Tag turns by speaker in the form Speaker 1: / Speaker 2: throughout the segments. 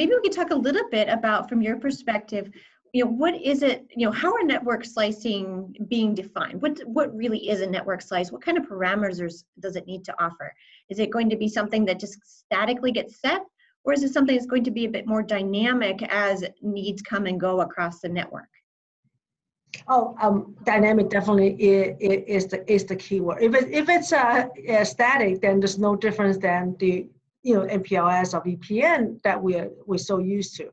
Speaker 1: maybe we could talk a little bit about, from your perspective, what is it, how are network slicing being defined? What really is a network slice? What kind of parameters does it need to offer? Is it going to be something that just statically gets set? Or is it something that's going to be a bit more dynamic as needs come and go across the network?
Speaker 2: Dynamic definitely is the key word. If it's static, then there's no difference than the MPLS or VPN that we're so used to.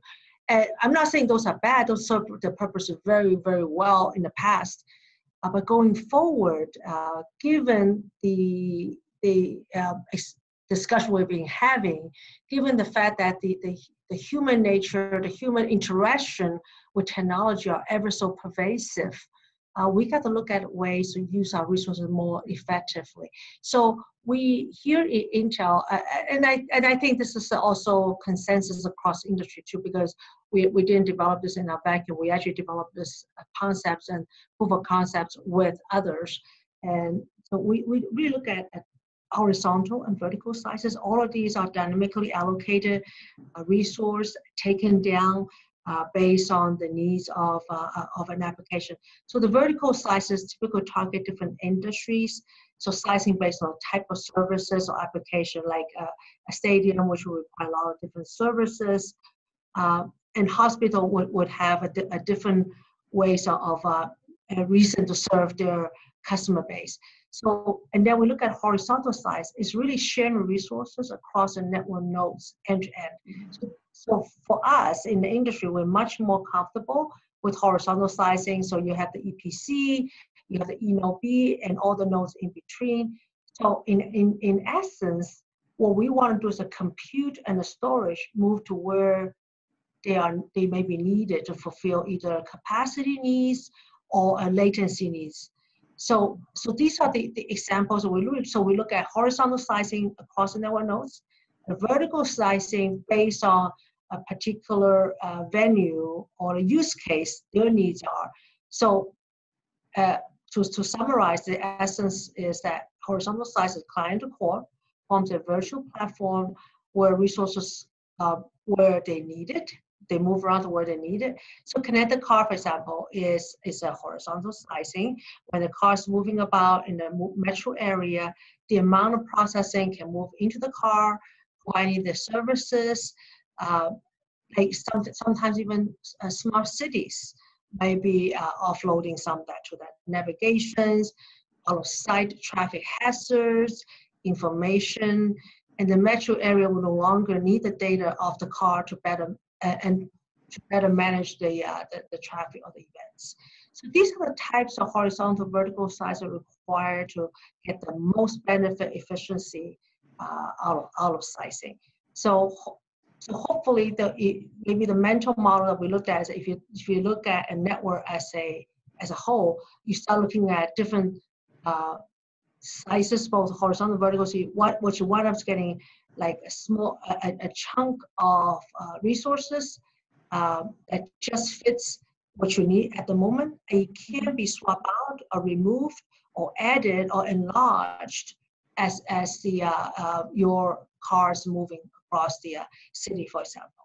Speaker 2: And I'm not saying those are bad; those serve the purpose very, very well in the past. But going forward, given the discussion we've been having, given the fact that the human nature, the human interaction with technology are ever so pervasive, we got to look at ways to use our resources more effectively. So we here at Intel, and I think this is also consensus across industry too, because we didn't develop this in our vacuum. We actually developed this concepts and proof of concepts with others. And so we really look at horizontal and vertical slices. All of these are dynamically allocated resource taken down based on the needs of an application. So the vertical slices typically target different industries. So slicing based on type of services or application, like a stadium, which will require a lot of different services. And hospital would have a different ways of a reason to serve their customer base. So, and then we look at horizontal slice, it's really sharing resources across the network nodes end to end. So for us in the industry, we're much more comfortable with horizontal slicing. So you have the EPC, you have the node B, and all the nodes in between. So in essence, what we want to do is a compute and the storage move to where they may be needed to fulfill either capacity needs or latency needs. So these are the examples we look at. So we look at horizontal slicing across the network nodes, a vertical slicing based on a particular venue or a use case their needs are. So to summarize, the essence is that horizontal slice is client to core, forms a virtual platform where resources where they need it, they move around to where they need it. So connected car, for example, is a horizontal slicing. When the car is moving about in the metro area, the amount of processing can move into the car, providing the services, like sometimes even smart cities may be offloading some of that to that navigations, all of site traffic hazards, information, and the metro area will no longer need the data of the car to better manage the traffic or the events. So these are the types of horizontal vertical slices required to get the most benefit efficiency out of slicing. So hopefully maybe the mental model that we looked at is if you look at a network as a whole, you start looking at different slices, both horizontal and vertical. So what you wind up getting like a chunk of resources that just fits what you need at the moment. And it can be swapped out or removed or added or enlarged as the your cars moving across the city, for example.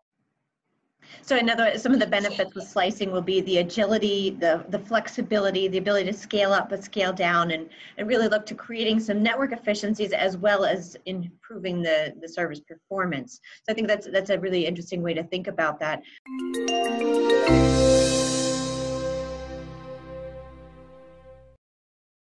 Speaker 1: So in other words, some of the benefits with slicing will be the agility, the flexibility, the ability to scale up but scale down, and really look to creating some network efficiencies as well as improving the service performance. So I think that's a really interesting way to think about that.